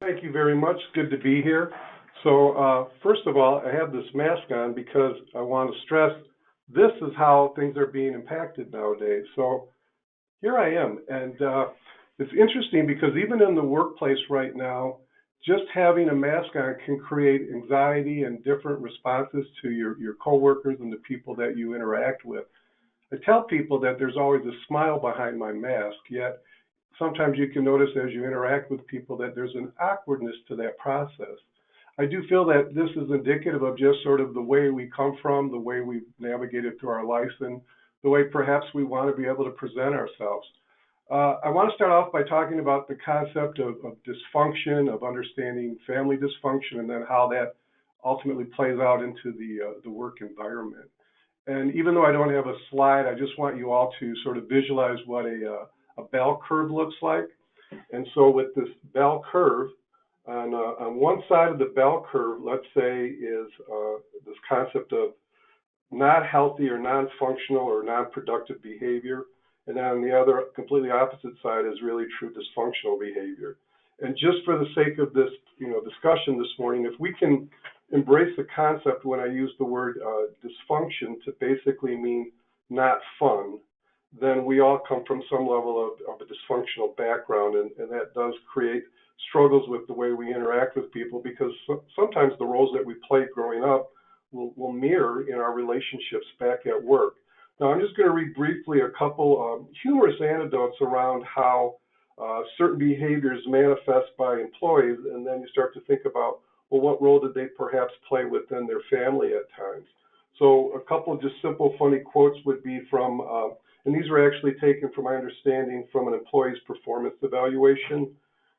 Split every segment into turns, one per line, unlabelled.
Thank you very much. Good to be here. First of all, I have this mask on because I want to stress this is how things are being impacted nowadays. So, here I am, and it's interesting because even in the workplace right now, just having a mask on can create anxiety and different responses to your coworkers and the people that you interact with. I tell people that there's always a smile behind my mask, yet sometimes you can notice as you interact with people that there's an awkwardness to that process. I do feel that this is indicative of just sort of the way we come from, the way we've navigated through our lives, and the way perhaps we want to be able to present ourselves. I want to start off by talking about the concept of dysfunction, of understanding family dysfunction, and then how that ultimately plays out into the work environment. And even though I don't have a slide, I just want you all to sort of visualize what a bell curve looks like. And so with this bell curve, on one side of the bell curve, let's say, is this concept of not healthy or non-functional or non-productive behavior. And then on the other, completely opposite side is really true dysfunctional behavior. And just for the sake of this, discussion this morning, if we can embrace the concept when I use the word dysfunction to basically mean not fun, then we all come from some level of a dysfunctional background, and that does create struggles with the way we interact with people because sometimes the roles that we played growing up will mirror in our relationships back at work. Now, I'm just going to read briefly a couple humorous anecdotes around how certain behaviors manifest by employees, and then you start to think about, well, what role did they perhaps play within their family at times? So a couple of just simple, funny quotes would be from, and these were actually taken from my understanding from an employee's performance evaluation.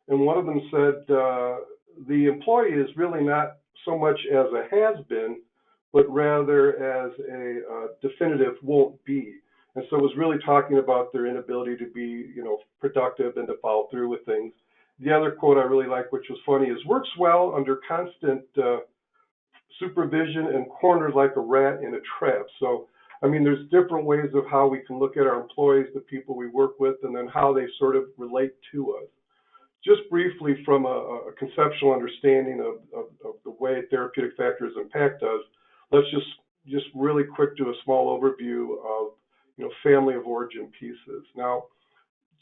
And one of them said, the employee is really not so much as a has-been, but rather as a definitive won't be. And so it was really talking about their inability to be, productive and to follow through with things. The other quote I really like, which was funny, is works well under constant supervision and cornered like a rat in a trap. So, I mean, there's different ways of how we can look at our employees, the people we work with, and then how they sort of relate to us. Just briefly, from a conceptual understanding of the way therapeutic factors impact us, let's just really quick do a small overview of family of origin pieces. Now,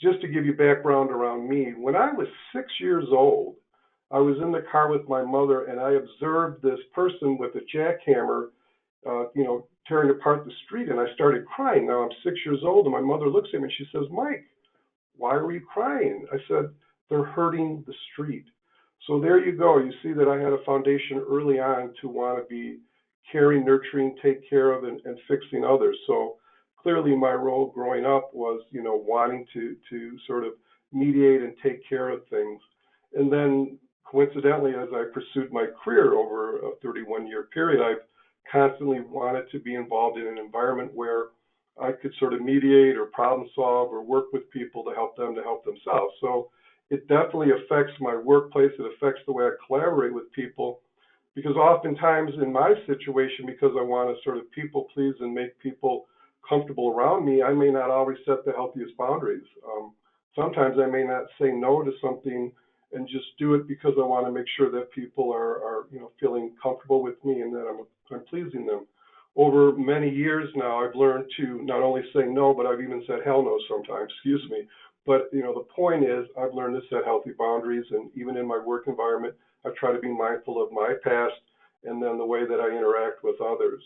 just to give you background around me, when I was 6 years old, I was in the car with my mother, and I observed this person with a jackhammer, tearing apart the street, and I started crying. Now I'm 6 years old, and my mother looks at me and she says, "Mike, why are you crying?" I said, "They're hurting the street." So there you go. You see that I had a foundation early on to want to be caring, nurturing, take care of, and fixing others. So clearly my role growing up was, wanting to sort of mediate and take care of things. And then coincidentally, as I pursued my career over a 31-year period, I've constantly wanted to be involved in an environment where I could sort of mediate or problem solve or work with people to help them to help themselves. So it definitely affects my workplace. It affects the way I collaborate with people, because oftentimes in my situation, because I want to sort of people please and make people comfortable around me, I may not always set the healthiest boundaries. Sometimes I may not say no to something and just do it because I want to make sure that people are feeling comfortable with me and that I'm pleasing them. Over many years now, I've learned to not only say no, but I've even said hell no sometimes, excuse me. But the point is, I've learned to set healthy boundaries, and even in my work environment, I try to be mindful of my past and then the way that I interact with others.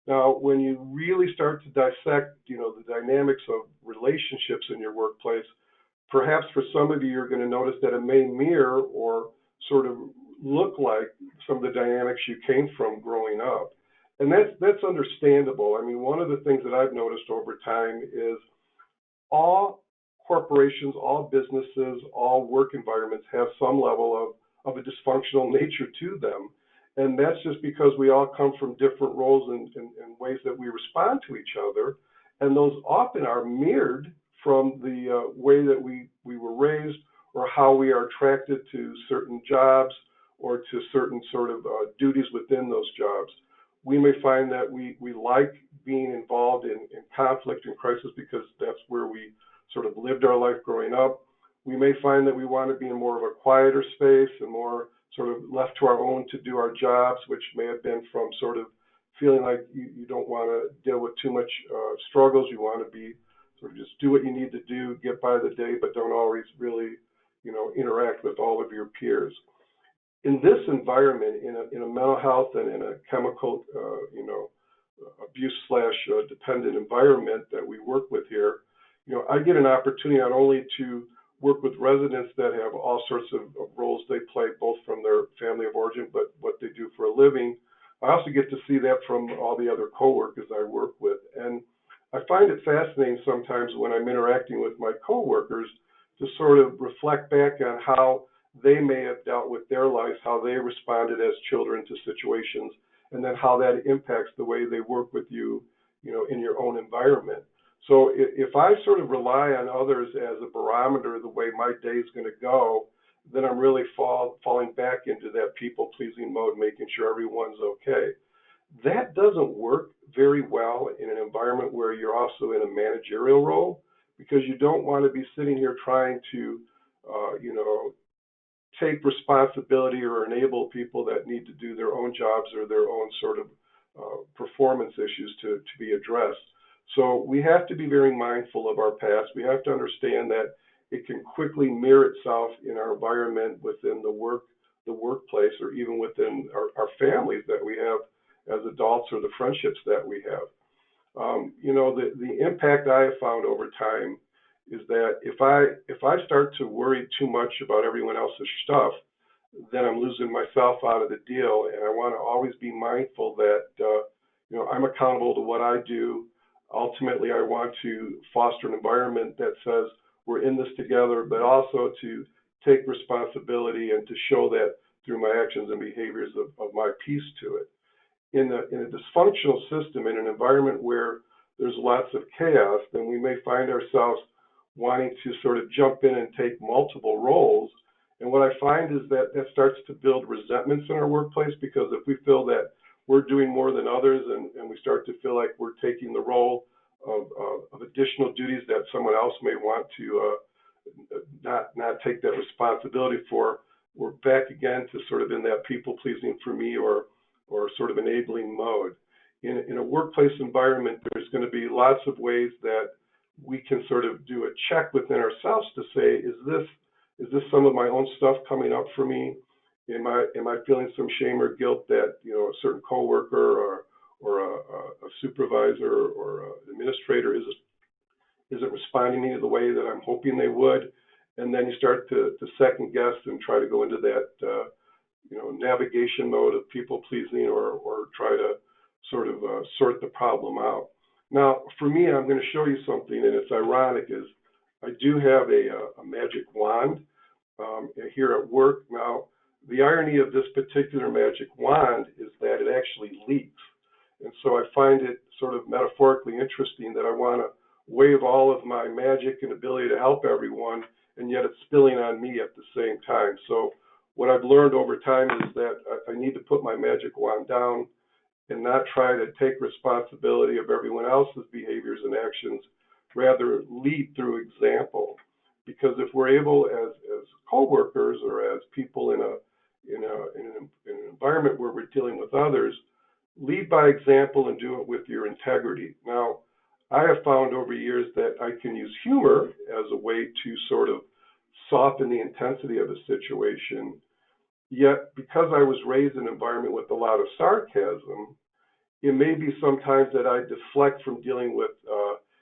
Now, when you really start to dissect, the dynamics of relationships in your workplace, perhaps for some of you, you're going to notice that it may mirror or sort of look like some of the dynamics you came from growing up. And that's understandable. I mean, one of the things that I've noticed over time is all corporations, all businesses, all work environments have some level of a dysfunctional nature to them. And that's just because we all come from different roles and ways that we respond to each other. And those often are mirrored from the way that we were raised, or how we are attracted to certain jobs or to certain sort of duties within those jobs. We may find that we like being involved in conflict and crisis because that's where we sort of lived our life growing up. We may find that we want to be in more of a quieter space and more sort of left to our own to do our jobs, which may have been from sort of feeling like you don't want to deal with too much struggles. You want to be sort of just do what you need to do, get by the day, but don't always really, interact with all of your peers. In this environment, in a mental health and in a chemical, abuse slash dependent environment that we work with here, I get an opportunity not only to work with residents that have all sorts of roles they play, both from their family of origin, but what they do for a living. I also get to see that from all the other coworkers I work with. And I find it fascinating sometimes when I'm interacting with my coworkers to sort of reflect back on how they may have dealt with their lives, how they responded as children to situations, and then how that impacts the way they work with you, in your own environment. So if I sort of rely on others as a barometer of the way my day is going to go, then I'm really falling back into that people-pleasing mode, making sure everyone's okay. That doesn't work very well in an environment where you're also in a managerial role, because you don't want to be sitting here trying to, take responsibility or enable people that need to do their own jobs or their own sort of performance issues to be addressed. So we have to be very mindful of our past. We have to understand that it can quickly mirror itself in our environment within the workplace, or even within our families that we have as adults, or the friendships that we have. The impact I have found over time is that if I start to worry too much about everyone else's stuff, then I'm losing myself out of the deal. And I want to always be mindful that I'm accountable to what I do. Ultimately, I want to foster an environment that says we're in this together, but also to take responsibility and to show that through my actions and behaviors of my piece to it. In a dysfunctional system, in an environment where there's lots of chaos, then we may find ourselves wanting to sort of jump in and take multiple roles. And what I find is that starts to build resentments in our workplace, because if we feel that we're doing more than others, and we start to feel like we're taking the role of additional duties that someone else may want to not take that responsibility for, we're back again to sort of in that people pleasing for me, or sort of enabling mode. In a workplace environment, there's going to be lots of ways that we can sort of do a check within ourselves to say, is this some of my own stuff coming up for me? Am I feeling some shame or guilt that a certain coworker or a supervisor or an administrator isn't responding to me the way that I'm hoping they would? And then you start to second guess and try to go into that navigation mode of people pleasing, or try to sort of sort the problem out. Now, for me, I'm going to show you something, and it's ironic, is I do have a magic wand here at work. Now, the irony of this particular magic wand is that it actually leaks. And so I find it sort of metaphorically interesting that I want to wave all of my magic and ability to help everyone, and yet it's spilling on me at the same time. So what I've learned over time is that I need to put my magic wand down and not try to take responsibility of everyone else's behaviors and actions, rather lead through example. Because if we're able, as co-workers or as people in an environment where we're dealing with others, lead by example and do it with your integrity. Now, I have found over years that I can use humor as a way to sort of soften the intensity of a situation. Yet, because I was raised in an environment with a lot of sarcasm, it may be sometimes that I deflect from dealing with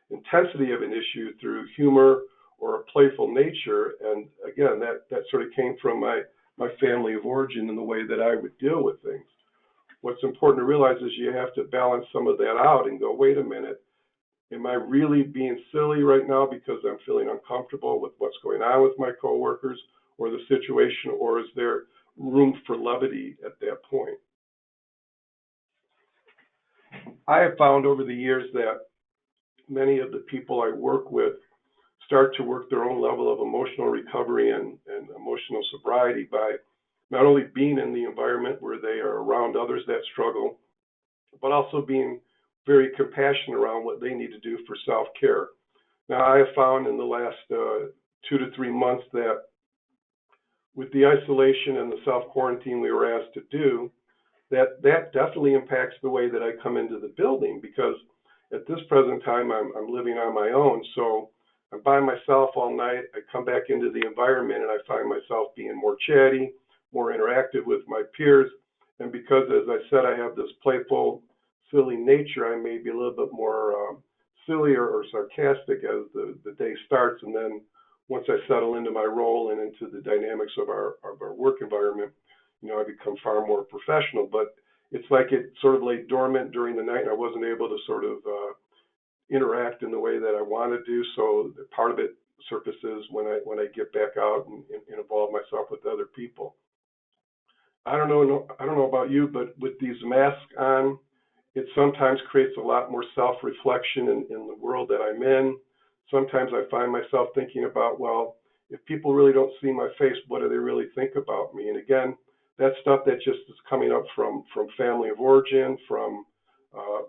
intensity of an issue through humor or a playful nature. And again, that sort of came from my family of origin and the way that I would deal with things. What's important to realize is you have to balance some of that out and go, wait a minute, am I really being silly right now because I'm feeling uncomfortable with what's going on with my coworkers or the situation, or is there room for levity at that point? I have found over the years that many of the people I work with start to work their own level of emotional recovery and emotional sobriety by not only being in the environment where they are around others that struggle, but also being very compassionate around what they need to do for self-care. Now, I have found in the last 2 to 3 months that with the isolation and the self-quarantine we were asked to do, that definitely impacts the way that I come into the building, because at this present time I'm living on my own, so I'm by myself all night. I come back into the environment and I find myself being more chatty, more interactive with my peers, and because, as I said, I have this playful, silly nature, I may be a little bit more sillier or sarcastic as the day starts, and then once I settle into my role and into the dynamics of our work environment, I become far more professional. But it's like it sort of lay dormant during the night, and I wasn't able to sort of interact in the way that I want to do. So part of it surfaces when I get back out and involve myself with other people. I don't know about you, but with these masks on, it sometimes creates a lot more self-reflection in the world that I'm in. Sometimes I find myself thinking about, well, if people really don't see my face, what do they really think about me? And again, that's stuff that just is coming up from family of origin, from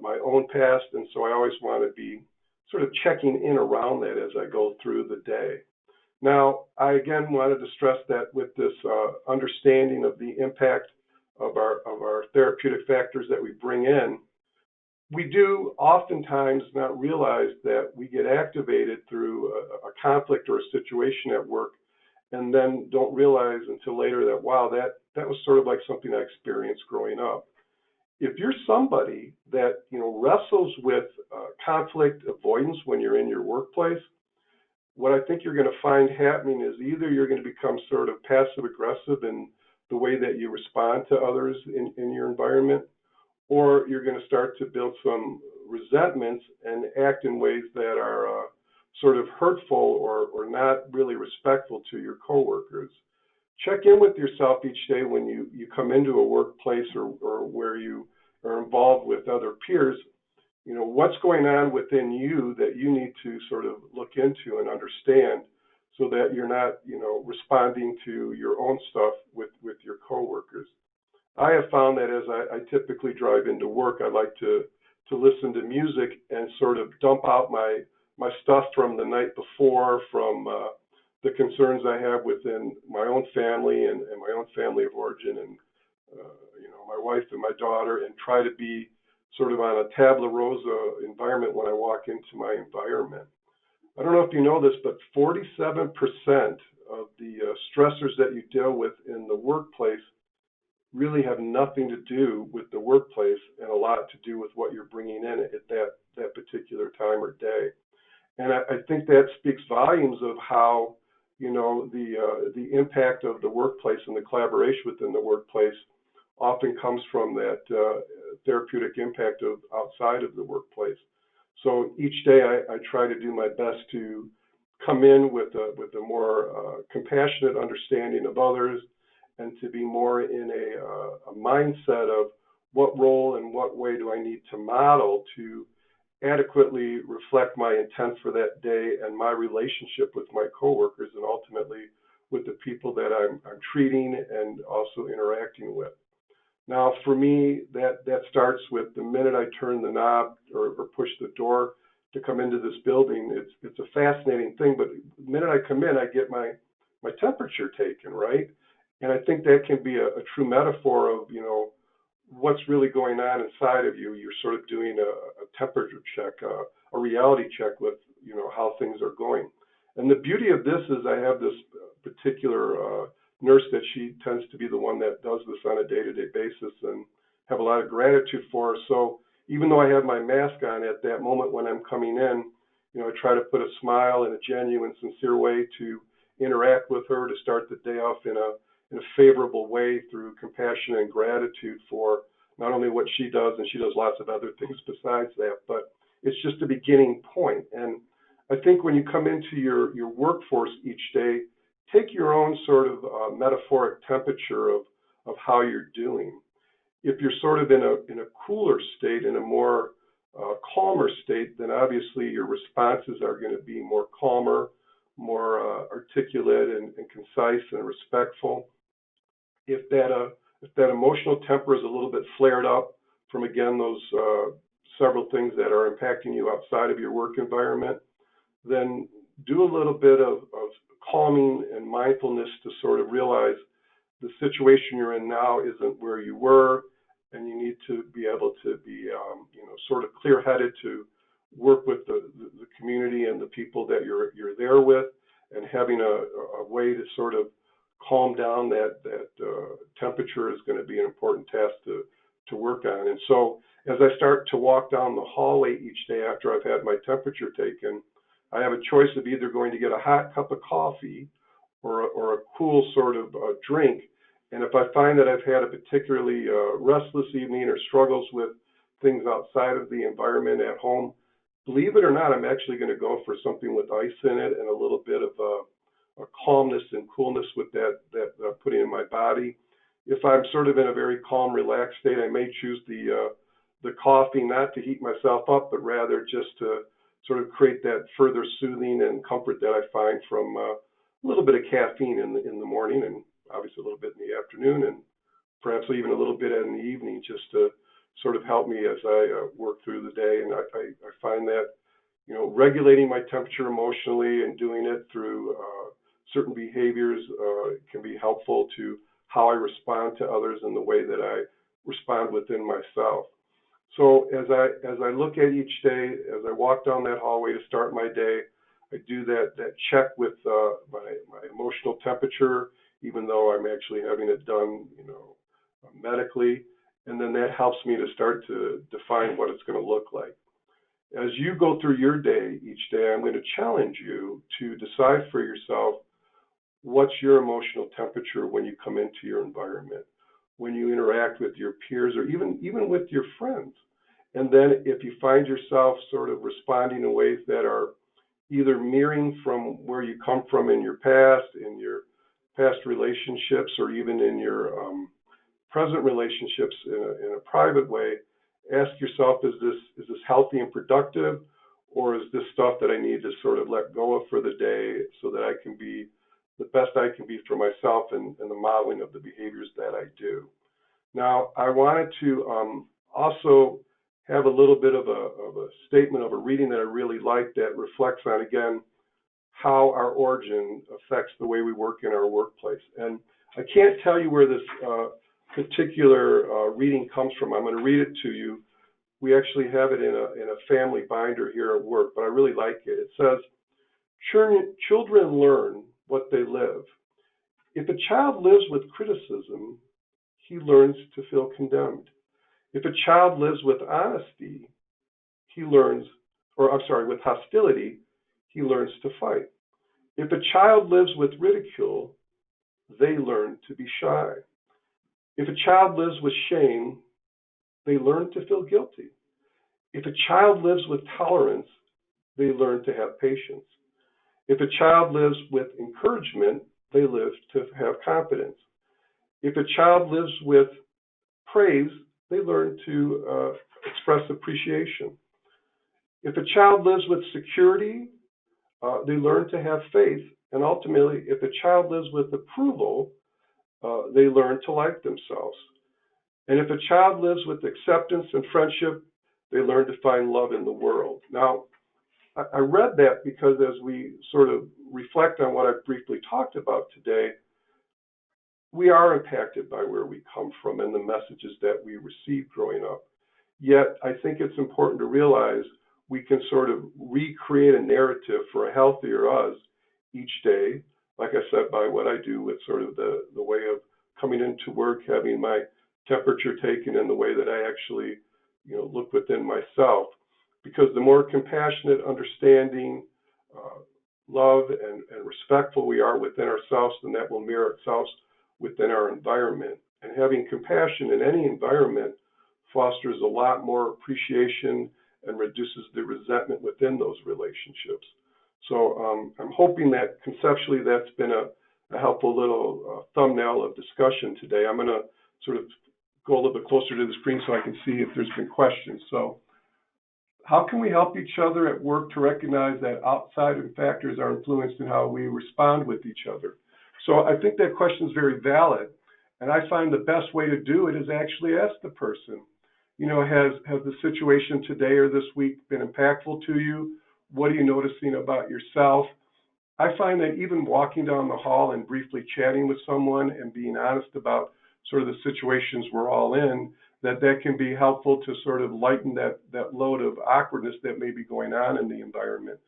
my own past, and so I always want to be sort of checking in around that as I go through the day. Now, I again wanted to stress that with this understanding of the impact of our therapeutic factors that we bring in, we do oftentimes not realize that we get activated through a conflict or a situation at work, and then don't realize until later that, wow, that was sort of like something I experienced growing up. If you're somebody that wrestles with conflict avoidance when you're in your workplace, what I think you're going to find happening is either you're going to become sort of passive aggressive in the way that you respond to others in your environment, or you're going to start to build some resentments and act in ways that are sort of hurtful or not really respectful to your coworkers. Check in with yourself each day when you come into a workplace or where you are involved with other peers. What's going on within you that you need to sort of look into and understand, so that you're not responding to your own stuff with your coworkers. I have found that as I typically drive into work, I like to listen to music and sort of dump out my stuff from the night before, from the concerns I have within my own family and my own family of origin, and my wife and my daughter, and try to be sort of on a tabula rasa environment when I walk into my environment. I don't know if you know this, but 47% of the stressors that you deal with in the workplace really have nothing to do with the workplace, and a lot to do with what you're bringing in at that particular time or day. And I think that speaks volumes of how the impact of the workplace and the collaboration within the workplace often comes from that therapeutic impact of outside of the workplace. So each day I try to do my best to come in with a more compassionate understanding of others, and to be more in a mindset of what role and what way do I need to model to adequately reflect my intent for that day and my relationship with my coworkers, and ultimately with the people that I'm treating and also interacting with. Now, for me, that starts with the minute I turn the knob or push the door to come into this building. It's a fascinating thing, but the minute I come in, I get my temperature taken, right? And I think that can be a true metaphor of, what's really going on inside of you. You're sort of doing a temperature check, a reality check with, how things are going. And the beauty of this is I have this particular nurse that she tends to be the one that does this on a day-to-day basis, and have a lot of gratitude for her. So even though I have my mask on at that moment when I'm coming in, I try to put a smile in a genuine, sincere way to interact with her, to start the day off in a favorable way through compassion and gratitude for not only what she does, and she does lots of other things besides that, but it's just a beginning point. And I think when you come into your workforce each day, take your own sort of metaphoric temperature of how you're doing. If you're sort of in a cooler state, in a more calmer state, then obviously your responses are going to be more calmer, more articulate and concise and respectful. If that emotional temper is a little bit flared up from, again, those several things that are impacting you outside of your work environment, then do a little bit of calming and mindfulness to sort of realize the situation you're in now isn't where you were, and you need to be able to be, sort of clear-headed to work with the community and the people that you're there with, and having a way to sort of calm down that temperature is going to be an important task to work on. And so as I start to walk down the hallway each day after I've had my temperature taken, I have a choice of either going to get a hot cup of coffee or a cool sort of drink. And if I find that I've had a particularly restless evening or struggles with things outside of the environment at home, believe it or not, I'm actually going to go for something with ice in it and a little bit of a calmness and coolness with that putting in my body. If I'm sort of in a very calm, relaxed state, I may choose the coffee not to heat myself up, but rather just to sort of create that further soothing and comfort that I find from a little bit of caffeine in the morning, and obviously a little bit in the afternoon, and perhaps even a little bit in the evening, just to sort of help me as I work through the day. And I find that, regulating my temperature emotionally and doing it through certain behaviors can be helpful to how I respond to others and the way that I respond within myself. So as I look at each day, as I walk down that hallway to start my day, I do that check with my emotional temperature, even though I'm actually having it done, medically, and then that helps me to start to define what it's going to look like. As you go through your day each day, I'm going to challenge you to decide for yourself what's your emotional temperature when you come into your environment, when you interact with your peers, or even with your friends. And then if you find yourself sort of responding in ways that are either mirroring from where you come from in your past relationships, or even in your present relationships in a private way, ask yourself, is this healthy and productive, or is this stuff that I need to sort of let go of for the day so that I can be the best I can be for myself and the modeling of the behaviors that I do. Now, I wanted to also have a little bit of a statement of a reading that I really like that reflects on, again, how our origin affects the way we work in our workplace. And I can't tell you where this particular reading comes from. I'm going to read it to you. We actually have it in a family binder here at work, but I really like it. It says, children learn what they live. If a child lives with criticism, he learns to feel condemned. If a child lives with honesty, with hostility, he learns to fight. If a child lives with ridicule, they learn to be shy. If a child lives with shame, they learn to feel guilty. If a child lives with tolerance, they learn to have patience. If a child lives with encouragement, they live to have confidence. If a child lives with praise, they learn to express appreciation. If a child lives with security, they learn to have faith. And ultimately, if a child lives with approval, they learn to like themselves. And if a child lives with acceptance and friendship, they learn to find love in the world. Now, I read that because as we sort of reflect on what I've briefly talked about today, we are impacted by where we come from and the messages that we received growing up. Yet, I think it's important to realize we can sort of recreate a narrative for a healthier us each day, like I said, by what I do with sort of the way of coming into work, having my temperature taken, and the way that I actually, look within myself. Because the more compassionate, understanding, love, and respectful we are within ourselves, then that will mirror itself within our environment. And having compassion in any environment fosters a lot more appreciation and reduces the resentment within those relationships. So I'm hoping that conceptually that's been a helpful little thumbnail of discussion today. I'm going to sort of go a little bit closer to the screen so I can see if there's been questions. So how can we help each other at work to recognize that outside factors are influenced in how we respond with each other? So I think that question is very valid, and I find the best way to do it is actually ask the person, has the situation today or this week been impactful to you? What are you noticing about yourself? I find that even walking down the hall and briefly chatting with someone and being honest about sort of the situations we're all in, that can be helpful to sort of lighten that load of awkwardness that may be going on in the environment.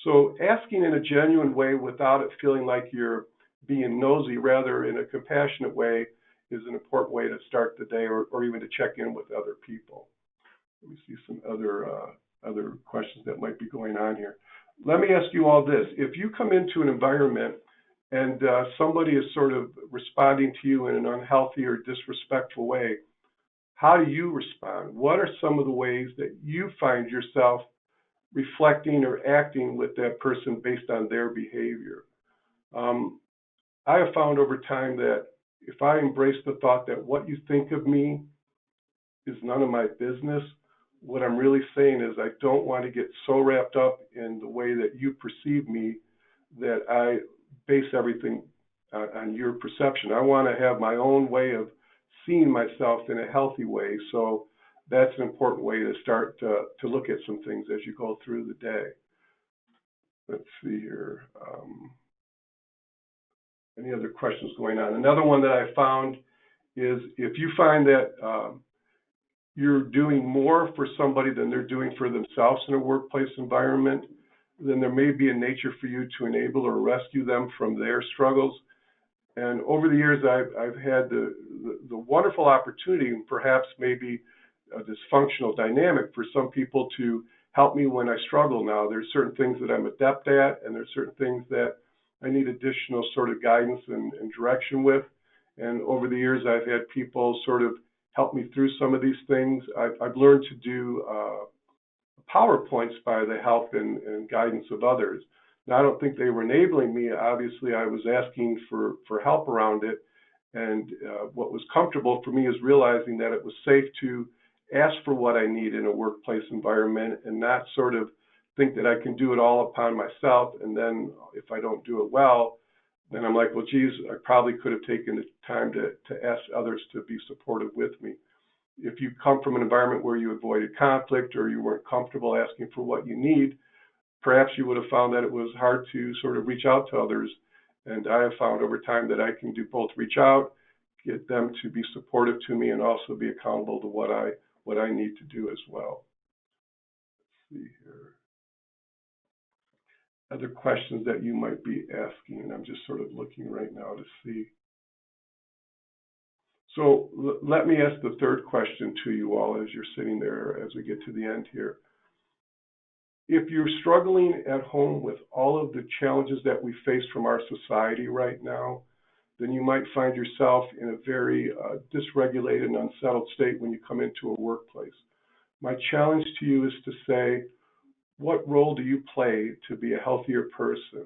So asking in a genuine way without it feeling like you're being nosy, rather in a compassionate way, is an important way to start the day, or even to check in with other people. Let me see some other questions that might be going on here. Let me ask you all this. If you come into an environment and somebody is sort of responding to you in an unhealthy or disrespectful way, how do you respond? What are some of the ways that you find yourself reflecting or acting with that person based on their behavior? I have found over time that if I embrace the thought that what you think of me is none of my business, what I'm really saying is I don't want to get so wrapped up in the way that you perceive me that I base everything on your perception. I want to have my own way of seeing myself in a healthy way. So that's an important way to start to look at some things as you go through the day. Let's see here. Any other questions going on? Another one that I found is if you find that you're doing more for somebody than they're doing for themselves in a workplace environment, then there may be a nature for you to enable or rescue them from their struggles. And over the years, I've had the wonderful opportunity, and perhaps maybe a dysfunctional dynamic, for some people to help me when I struggle now. There's certain things that I'm adept at, and there's certain things that I need additional sort of guidance and direction with. And over the years, I've had people sort of help me through some of these things. I've learned to do PowerPoints by the help and guidance of others. Now, I don't think they were enabling me. Obviously, I was asking for help around it. And what was comfortable for me is realizing that it was safe to ask for what I need in a workplace environment and not sort of think that I can do it all upon myself. And then if I don't do it well, then I'm like, well, geez, I probably could have taken the time to ask others to be supportive with me. If you come from an environment where you avoided conflict or you weren't comfortable asking for what you need, perhaps you would have found that it was hard to sort of reach out to others. And I have found over time that I can do both: reach out, get them to be supportive to me, and also be accountable to what I need to do as well. Let's see here. Other questions that you might be asking. I'm just sort of looking right now to see. So let me ask the third question to you all as you're sitting there as we get to the end here. If you're struggling at home with all of the challenges that we face from our society right now, then you might find yourself in a very dysregulated and unsettled state when you come into a workplace. My challenge to you is to say, what role do you play to be a healthier person?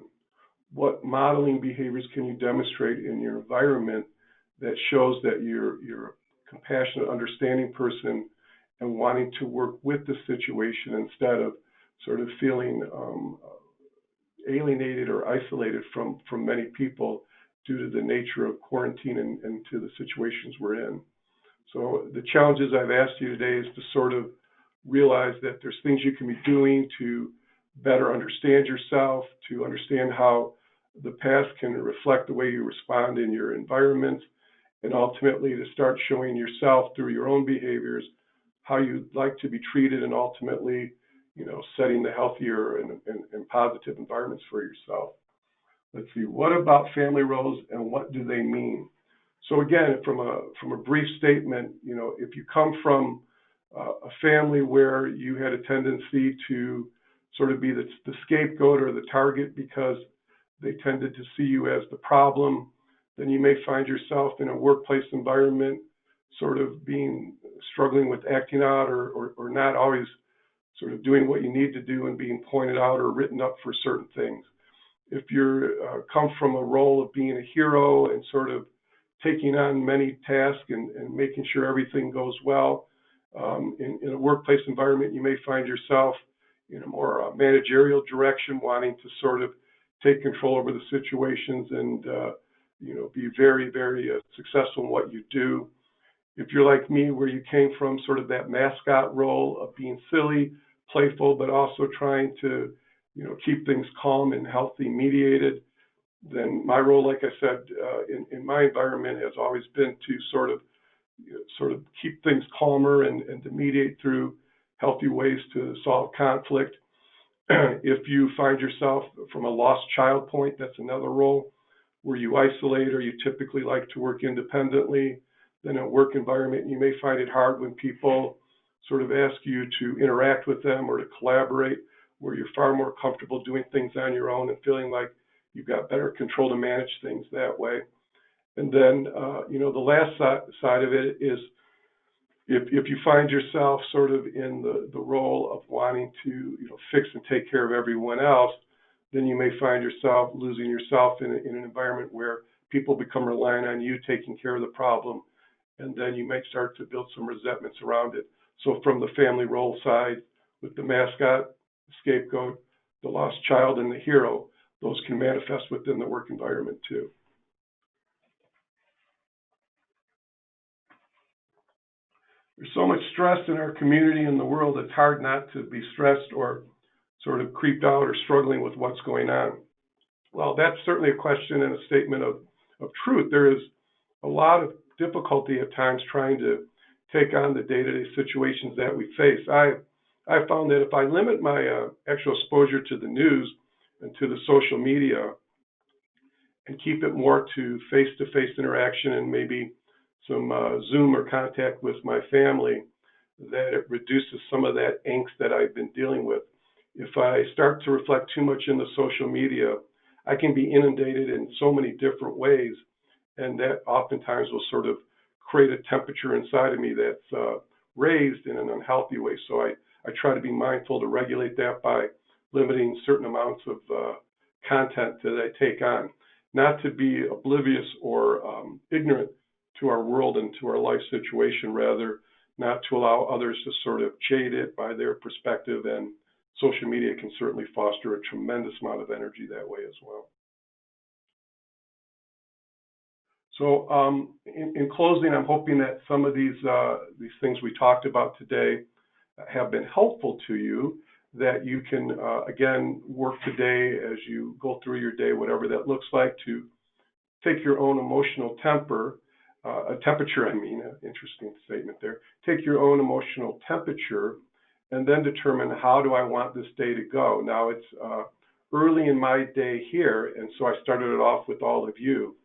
What modeling behaviors can you demonstrate in your environment that shows that you're a compassionate, understanding person and wanting to work with the situation instead of sort of feeling alienated or isolated from many people due to the nature of quarantine and to the situations we're in. So the challenges I've asked you today is to sort of realize that there's things you can be doing to better understand yourself, to understand how the past can reflect the way you respond in your environment, and ultimately to start showing yourself through your own behaviors how you'd like to be treated, and ultimately, setting the healthier and positive environments for yourself. Let's see, what about family roles and what do they mean? So again, from a brief statement, if you come from a family where you had a tendency to sort of be the scapegoat or the target because they tended to see you as the problem, then you may find yourself in a workplace environment sort of struggling with acting out or not always sort of doing what you need to do and being pointed out or written up for certain things. If you come from a role of being a hero and sort of taking on many tasks and making sure everything goes well, in a workplace environment, you may find yourself in a more managerial direction, wanting to sort of take control over the situations and be very, very successful in what you do. If you're like me, where you came from sort of that mascot role of being silly, playful, but also trying to keep things calm and healthy mediated. Then my role, like I said, in my environment has always been to sort of keep things calmer and to mediate through healthy ways to solve conflict. If you find yourself from a lost child point, that's another role where you isolate or you typically like to work independently. Then in a work environment, you may find it hard when people sort of ask you to interact with them or to collaborate, where you're far more comfortable doing things on your own and feeling like you've got better control to manage things that way. And then, the last side of it is if you find yourself sort of in the role of wanting to, fix and take care of everyone else, then you may find yourself losing yourself in an environment where people become reliant on you taking care of the problem, and then you may start to build some resentments around it. So from the family role side, with the mascot, the scapegoat, the lost child, and the hero, those can manifest within the work environment too. There's so much stress in our community and the world, it's hard not to be stressed or sort of creeped out or struggling with what's going on. Well, that's certainly a question and a statement of truth. There is a lot of difficulty at times trying to take on the day-to-day situations that we face. I found that if I limit my actual exposure to the news and to the social media and keep it more to face-to-face interaction and maybe some Zoom or contact with my family, that it reduces some of that angst that I've been dealing with. If I start to reflect too much in the social media, I can be inundated in so many different ways, and that oftentimes will sort of create a temperature inside of me that's raised in an unhealthy way. So I try to be mindful to regulate that by limiting certain amounts of content that I take on, not to be oblivious or ignorant to our world and to our life situation, rather not to allow others to sort of jade it by their perspective, and social media can certainly foster a tremendous amount of energy that way as well. So in closing, I'm hoping that some of these things we talked about today have been helpful to you, that you can, again, work today as you go through your day, whatever that looks like, to take your own emotional temperature, interesting statement there, take your own emotional temperature and then determine, how do I want this day to go? Now it's early in my day here, and so I started it off with all of you.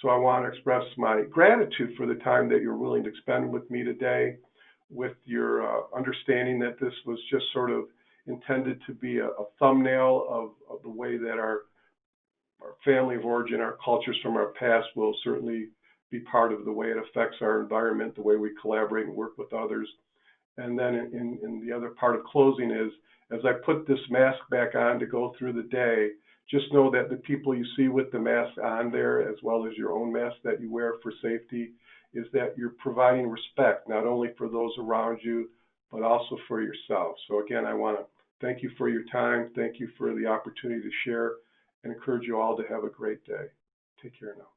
So I want to express my gratitude for the time that you're willing to spend with me today, with your understanding that this was just sort of intended to be a thumbnail of the way that our family of origin, our cultures from our past will certainly be part of the way it affects our environment, the way we collaborate and work with others. And then in the other part of closing is, as I put this mask back on to go through the day, just know that the people you see with the mask on there, as well as your own mask that you wear for safety, is that you're providing respect, not only for those around you, but also for yourself. So again, I want to thank you for your time. Thank you for the opportunity to share, and encourage you all to have a great day. Take care now.